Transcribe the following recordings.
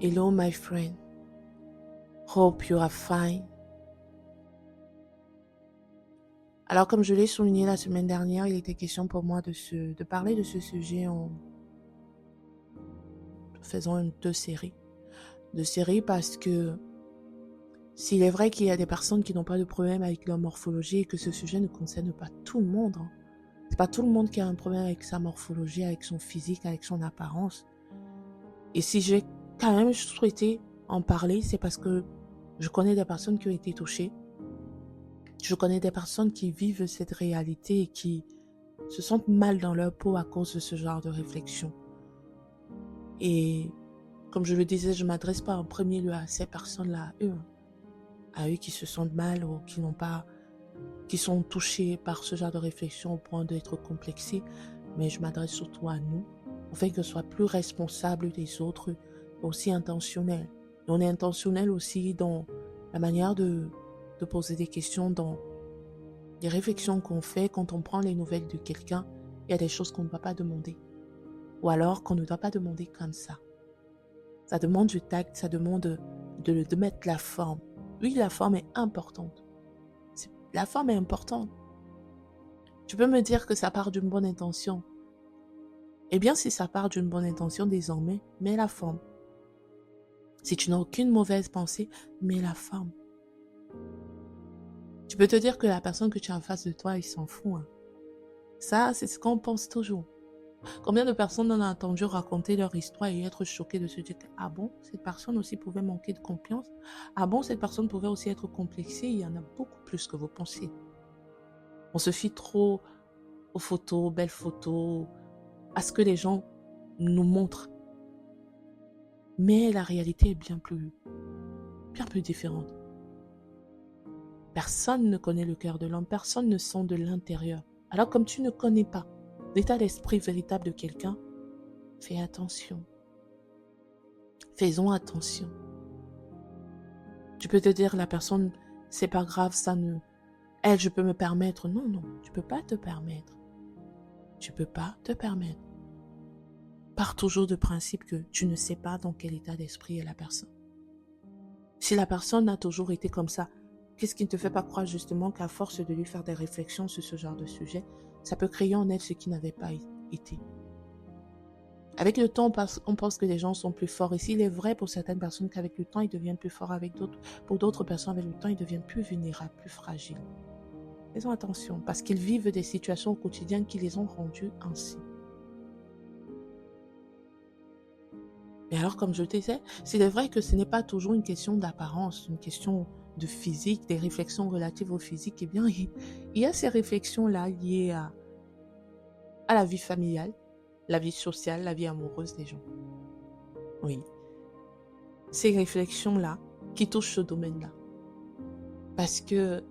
Hello, my friend. Hope you are fine. Alors, comme je l'ai souligné la semaine dernière, il était question pour moi de parler de ce sujet en faisant deux séries. Deux séries parce que s'il est vrai qu'il y a des personnes qui n'ont pas de problème avec leur morphologie et que ce sujet ne concerne pas tout le monde, hein. C'est pas tout le monde qui a un problème avec sa morphologie, avec son physique, avec son apparence. Et si j'ai quand même souhaité en parler, c'est parce que je connais des personnes qui ont été touchées. Je connais des personnes qui vivent cette réalité et qui se sentent mal dans leur peau à cause de ce genre de réflexion. Et comme je le disais, je ne m'adresse pas en premier lieu à ces personnes-là, à eux qui se sentent mal ou qui sont touchés par ce genre de réflexion au point d'être complexés, mais je m'adresse surtout à nous, afin que soit plus responsable des autres, aussi intentionnel. Et on est intentionnel aussi dans la manière de poser des questions, dans les réflexions qu'on fait quand on prend les nouvelles de quelqu'un. Il y a des choses qu'on ne doit pas demander, ou alors qu'on ne doit pas demander comme ça. Ça demande du tact, ça demande de mettre la forme. Oui, la forme est importante. La forme est importante. Tu peux me dire que ça part d'une bonne intention. Eh bien, si ça part d'une bonne intention, désormais, mets la forme. Si tu n'as aucune mauvaise pensée, mets la forme. Tu peux te dire que la personne que tu as en face de toi, il s'en fout, hein. Ça, c'est ce qu'on pense toujours. Combien de personnes on a entendu raconter leur histoire et être choquées de se dire que, ah bon, cette personne aussi pouvait manquer de confiance. Ah bon, cette personne pouvait aussi être complexée. Il y en a beaucoup plus que vous pensez. On se fie trop aux photos, belles photos, à ce que les gens nous montrent. Mais la réalité est bien plus différente. Personne ne connaît le cœur de l'homme, personne ne sent de l'intérieur. Alors comme tu ne connais pas l'état d'esprit véritable de quelqu'un, fais attention. Faisons attention. Tu peux te dire, la personne, c'est pas grave, elle, je peux me permettre. Non, non, tu peux pas te permettre. Tu peux pas te permettre. Pars toujours du principe que tu ne sais pas dans quel état d'esprit est la personne. Si la personne a toujours été comme ça, qu'est-ce qui ne te fait pas croire justement qu'à force de lui faire des réflexions sur ce genre de sujet, ça peut créer en elle ce qui n'avait pas été. Avec le temps, on pense que les gens sont plus forts. Et s'il est vrai pour certaines personnes qu'avec le temps, ils deviennent plus forts avec d'autres, pour d'autres personnes, avec le temps, ils deviennent plus vulnérables, plus fragiles. Faisons attention, parce qu'ils vivent des situations au quotidien qui les ont rendus ainsi. Et alors, comme je le disais, s'il est vrai que ce n'est pas toujours une question d'apparence, une question de physique, des réflexions relatives au physique, eh bien, il y a ces réflexions-là liées à la vie familiale, la vie sociale, la vie amoureuse des gens. Oui. Ces réflexions-là qui touchent ce domaine-là. Parce que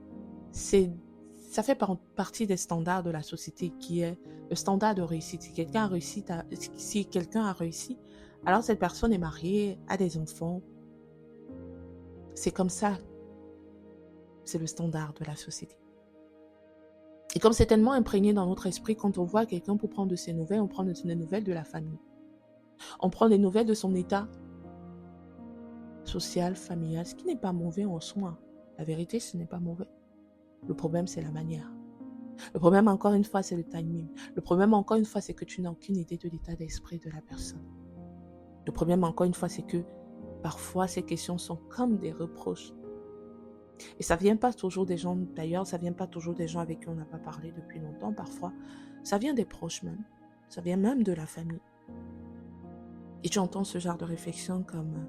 ça fait partie des standards de la société qui est le standard de réussite. Si quelqu'un a réussi, alors cette personne est mariée, a des enfants. C'est comme ça. C'est le standard de la société. Et comme c'est tellement imprégné dans notre esprit, quand on voit quelqu'un pour prendre de ses nouvelles, on prend des nouvelles de la famille. On prend des nouvelles de son état social, familial, ce qui n'est pas mauvais en soi. La vérité, ce n'est pas mauvais. Le problème, c'est la manière. Le problème, encore une fois, c'est le timing. Le problème, encore une fois, c'est que tu n'as aucune idée de l'état d'esprit de la personne. Le problème, encore une fois, c'est que parfois, ces questions sont comme des reproches. Et ça vient pas toujours des gens, d'ailleurs, ça vient pas toujours des gens avec qui on n'a pas parlé depuis longtemps. Parfois, ça vient des proches même. Ça vient même de la famille. Et tu entends ce genre de réflexion comme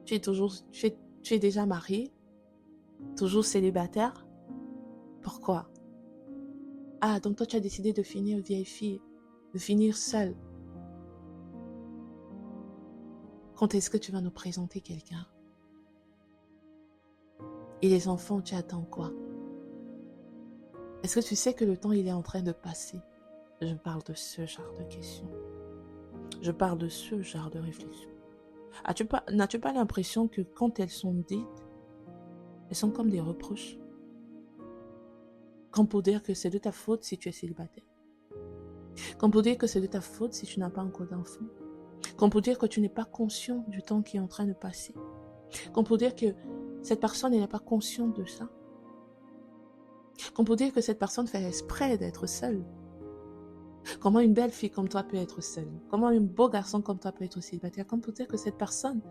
tu es déjà marié, toujours célibataire. Pourquoi? Ah, donc toi, tu as décidé de finir vieille fille, de finir seule. Quand est-ce que tu vas nous présenter quelqu'un? Et les enfants, tu attends quoi? Est-ce que tu sais que le temps, il est en train de passer? Je parle de ce genre de questions. Je parle de ce genre de réflexion. N'as-tu pas l'impression que quand elles sont dites, elles sont comme des reproches? Comme pour dire que c'est de ta faute si tu es célibataire. Comme pour dire que c'est de ta faute si tu n'as pas encore d'enfant. Qu'on peut dire que tu n'es pas conscient du temps qui est en train de passer. Qu'on peut dire que cette personne n'est pas consciente de ça. Qu'on peut dire que cette personne fait exprès d'être seule. Comment une belle fille comme toi peut être seule? Comment un beau garçon comme toi peut être célibataire? Qu'on peut dire que cette personne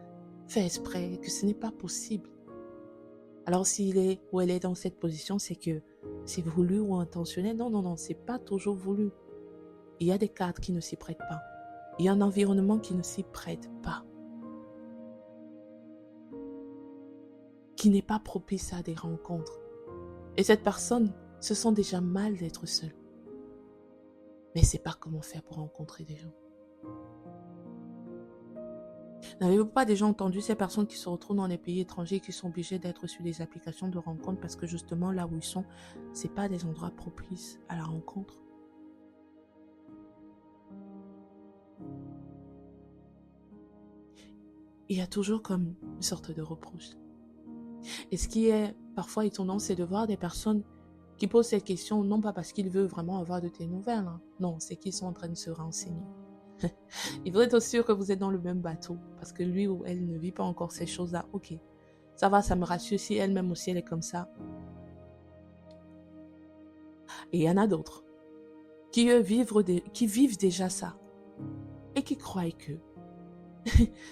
fait exprès, que ce n'est pas possible. Alors s'il est ou elle est dans cette position, c'est que c'est voulu ou intentionnel. Non, non, non, c'est pas toujours voulu. Il y a des cadres qui ne s'y prêtent pas. Il y a un environnement qui ne s'y prête pas. Qui n'est pas propice à des rencontres. Et cette personne se sent déjà mal d'être seule. Mais ne sait pas comment faire pour rencontrer des gens. N'avez-vous pas déjà entendu ces personnes qui se retrouvent dans les pays étrangers et qui sont obligées d'être sur des applications de rencontres parce que justement là où ils sont, ce n'est pas des endroits propices à la rencontre? Il y a toujours comme une sorte de reproche. Et ce qui est parfois étonnant, c'est de voir des personnes qui posent cette question, non pas parce qu'ils veulent vraiment avoir de tes nouvelles, hein. Non, c'est qu'ils sont en train de se renseigner. Il faut être sûr que vous êtes dans le même bateau, parce que lui ou elle ne vit pas encore ces choses-là. Ok, ça va, ça me rassure si elle-même aussi elle est comme ça. Et il y en a d'autres qui, eux, vivent déjà ça et qui croient que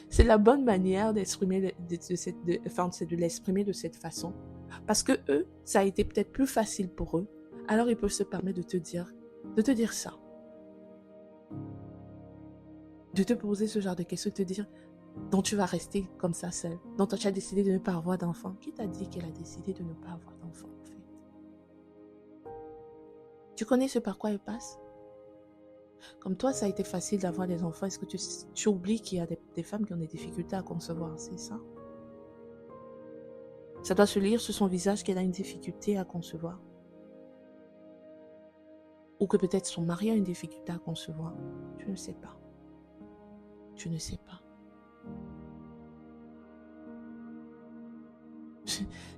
c'est la bonne manière d'exprimer de l'exprimer de cette façon. Parce que eux, ça a été peut-être plus facile pour eux. Alors ils peuvent se permettre de te dire ça. De te poser ce genre de questions, de te dire dont tu vas rester comme ça seul, dont tu as décidé de ne pas avoir d'enfant. Qui t'a dit qu'elle a décidé de ne pas avoir d'enfant en fait? Tu connais ce par quoi elle passe? Comme toi, ça a été facile d'avoir des enfants. Est-ce que tu oublies qu'il y a des femmes qui ont des difficultés à concevoir? C'est ça? Ça doit se lire sur son visage qu'elle a une difficulté à concevoir. Ou que peut-être son mari a une difficulté à concevoir. Tu ne sais pas. Tu ne sais pas.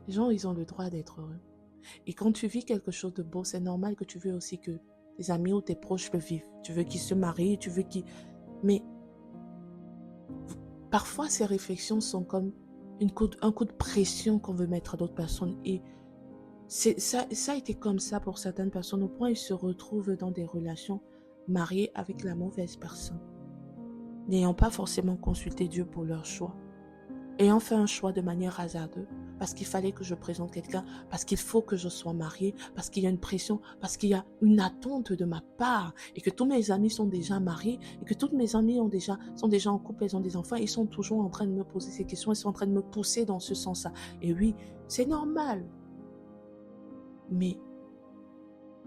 Les gens, ils ont le droit d'être heureux. Et quand tu vis quelque chose de beau, c'est normal que tu veux aussi que tes amis ou tes proches le vivent. Tu veux qu'ils se marient, tu veux qu'ils... Mais parfois, ces réflexions sont comme un coup de pression qu'on veut mettre à d'autres personnes. Et ça a été comme ça pour certaines personnes, au point où ils se retrouvent dans des relations mariées avec la mauvaise personne, n'ayant pas forcément consulté Dieu pour leur choix, ayant fait un choix de manière hasardeuse, parce qu'il fallait que je présente quelqu'un, parce qu'il faut que je sois mariée, parce qu'il y a une pression, parce qu'il y a une attente de ma part, et que tous mes amis sont déjà mariés, et que toutes mes amies sont déjà en couple, elles ont des enfants, ils sont toujours en train de me poser ces questions, ils sont en train de me pousser dans ce sens-là. Et oui, c'est normal. Mais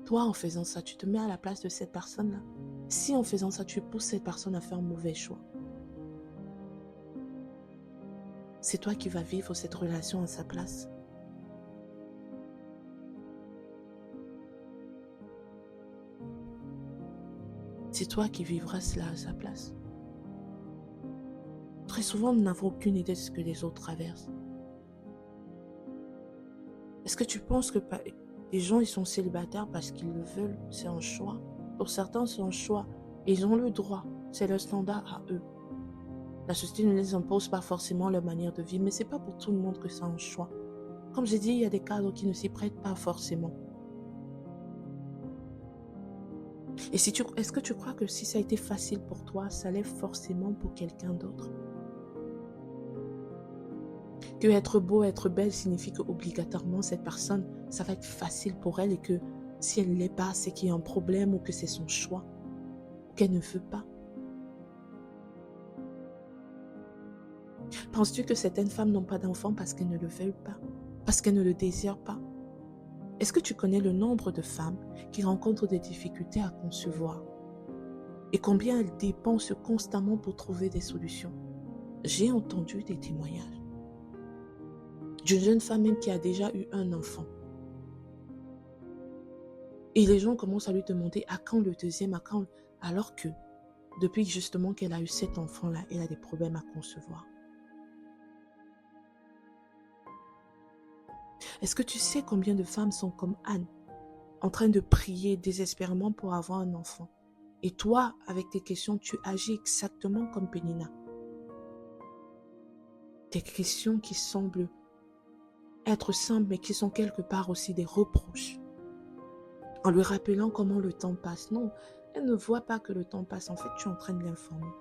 toi, en faisant ça, tu te mets à la place de cette personne-là. Si en faisant ça, tu pousses cette personne à faire un mauvais choix, c'est toi qui vas vivre cette relation à sa place. C'est toi qui vivras cela à sa place. Très souvent, nous n'avons aucune idée de ce que les autres traversent. Est-ce que tu penses que les gens ils sont célibataires parce qu'ils le veulent? C'est un choix. Pour certains, c'est un choix. Ils ont le droit. C'est leur standard à eux. La société ne les impose pas forcément leur manière de vivre, mais ce n'est pas pour tout le monde que c'est un choix. Comme j'ai dit, il y a des cadres qui ne s'y prêtent pas forcément. Et est-ce que tu crois que si ça a été facile pour toi, ça l'est forcément pour quelqu'un d'autre? Que être beau, être belle signifie que obligatoirement cette personne, ça va être facile pour elle et que si elle ne l'est pas, c'est qu'il y a un problème ou que c'est son choix, ou qu'elle ne veut pas. Penses-tu que certaines femmes n'ont pas d'enfants parce qu'elles ne le veulent pas, parce qu'elles ne le désirent pas? Est-ce que tu connais le nombre de femmes qui rencontrent des difficultés à concevoir et combien elles dépensent constamment pour trouver des solutions? J'ai entendu des témoignages d'une jeune femme même qui a déjà eu un enfant. Et les gens commencent à lui demander à quand le deuxième, à quand, alors que depuis justement qu'elle a eu cet enfant-là, elle a des problèmes à concevoir. Est-ce que tu sais combien de femmes sont comme Anne, en train de prier désespérément pour avoir un enfant? Et toi, avec tes questions, tu agis exactement comme Pénina. Des questions qui semblent être simples, mais qui sont quelque part aussi des reproches. En lui rappelant comment le temps passe. Non, elle ne voit pas que le temps passe. En fait, tu es en train de l'informer.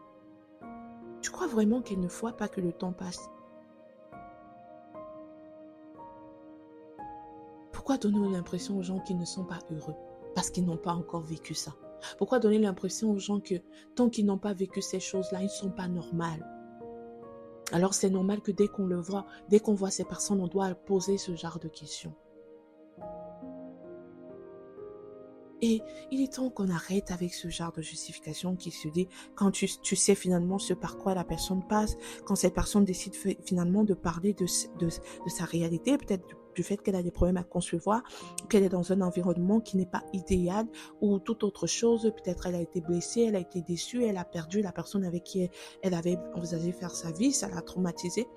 Tu crois vraiment qu'elle ne voit pas que le temps passe? Pourquoi donner l'impression aux gens qu'ils ne sont pas heureux? Parce qu'ils n'ont pas encore vécu ça. Pourquoi donner l'impression aux gens que tant qu'ils n'ont pas vécu ces choses-là, ils ne sont pas normaux? Alors c'est normal que dès qu'on le voit, dès qu'on voit ces personnes, on doit poser ce genre de questions. Et il est temps qu'on arrête avec ce genre de justification qui se dit quand tu sais finalement ce par quoi la personne passe, quand cette personne décide finalement de parler de sa réalité, peut-être du fait qu'elle a des problèmes à concevoir, qu'elle est dans un environnement qui n'est pas idéal ou toute autre chose, peut-être elle a été blessée, elle a été déçue, elle a perdu la personne avec qui elle avait envisagé faire sa vie, ça l'a traumatisée.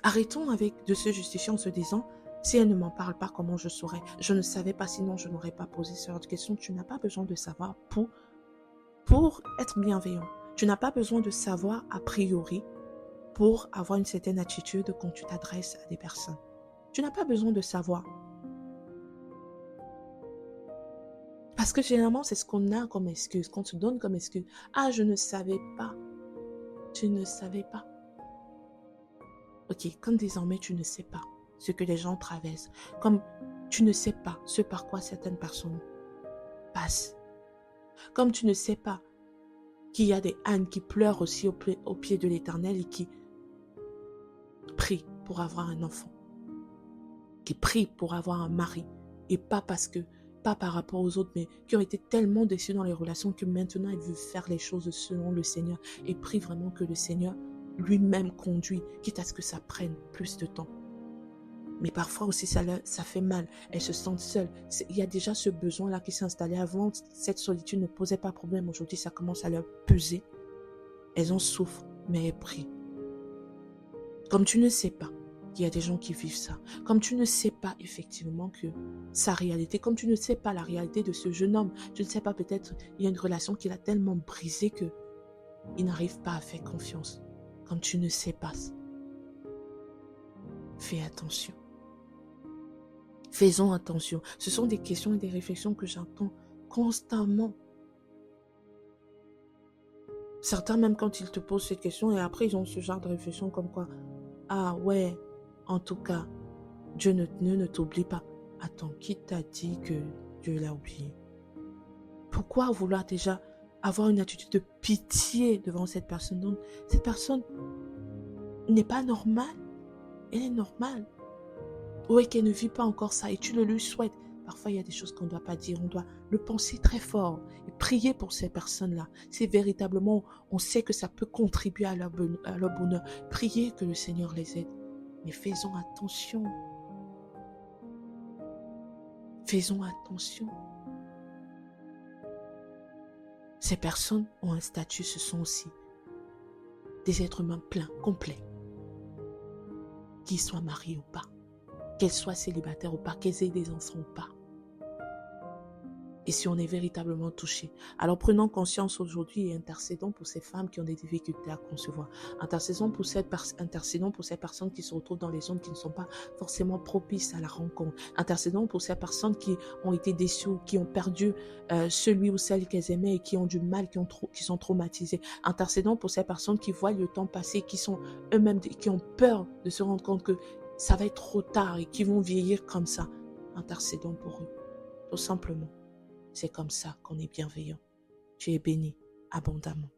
Arrêtons de se justifier en se disant si elle ne m'en parle pas, comment je saurais? Je ne savais pas, sinon je n'aurais pas posé ce genre de questions. Tu n'as pas besoin de savoir pour être bienveillant. Tu n'as pas besoin de savoir a priori pour avoir une certaine attitude quand tu t'adresses à des personnes. Tu n'as pas besoin de savoir. Parce que généralement, c'est ce qu'on a comme excuse, qu'on se donne comme excuse. Ah, je ne savais pas. Tu ne savais pas. Ok, comme désormais tu ne sais pas ce que les gens traversent, comme tu ne sais pas ce par quoi certaines personnes passent, comme tu ne sais pas qu'il y a des ânes qui pleurent aussi au pied de l'Éternel et qui prient pour avoir un enfant, qui prient pour avoir un mari, et pas par rapport aux autres, mais qui ont été tellement déçus dans les relations que maintenant ils veulent faire les choses selon le Seigneur et prient vraiment que le Seigneur lui-même conduit, quitte à ce que ça prenne plus de temps. Mais parfois aussi, ça fait mal. Elles se sentent seules. Il y a déjà ce besoin-là qui s'est installé. Avant, cette solitude ne posait pas problème. Aujourd'hui, ça commence à leur peser. Elles en souffrent, mais elles prient. Comme tu ne sais pas qu'il y a des gens qui vivent ça, comme tu ne sais pas effectivement que sa réalité, comme tu ne sais pas la réalité de ce jeune homme, tu ne sais pas peut-être il y a une relation qui l'a tellement brisée qu'il n'arrive pas à faire confiance. Comme tu ne sais pas, fais attention. Faisons attention. Ce sont des questions et des réflexions que j'entends constamment. Certains, même quand ils te posent ces questions, et après, ils ont ce genre de réflexion comme quoi, ah ouais, en tout cas, Dieu ne t'oublie pas. Attends, qui t'a dit que Dieu l'a oublié? Pourquoi vouloir déjà avoir une attitude de pitié devant cette personne? Donc, cette personne n'est pas normale. Elle est normale. Ou qu'elle ne vit pas encore ça et tu le lui souhaites. Parfois, il y a des choses qu'on ne doit pas dire. On doit le penser très fort et prier pour ces personnes-là. Si véritablement on sait que ça peut contribuer à leur bonheur, priez que le Seigneur les aide. Mais faisons attention. Faisons attention. Ces personnes ont un statut, ce sont aussi des êtres humains pleins, complets. Qu'ils soient mariés ou pas. Qu'elles soient célibataires ou pas, qu'elles aient des enfants ou pas. Et si on est véritablement touché, alors prenons conscience aujourd'hui et intercédons pour ces femmes qui ont des difficultés à concevoir. Intercédons pour ces personnes qui se retrouvent dans les zones qui ne sont pas forcément propices à la rencontre. Intercédons pour ces personnes qui ont été déçues, qui ont perdu celui ou celle qu'elles aimaient et qui ont du mal, qui sont traumatisées. Intercédons pour ces personnes qui voient le temps passer, qui sont eux-mêmes, qui ont peur de se rendre compte que ça va être trop tard et qui vont vieillir comme ça. Intercédons pour eux, tout simplement. C'est comme ça qu'on est bienveillant. Tu es béni abondamment.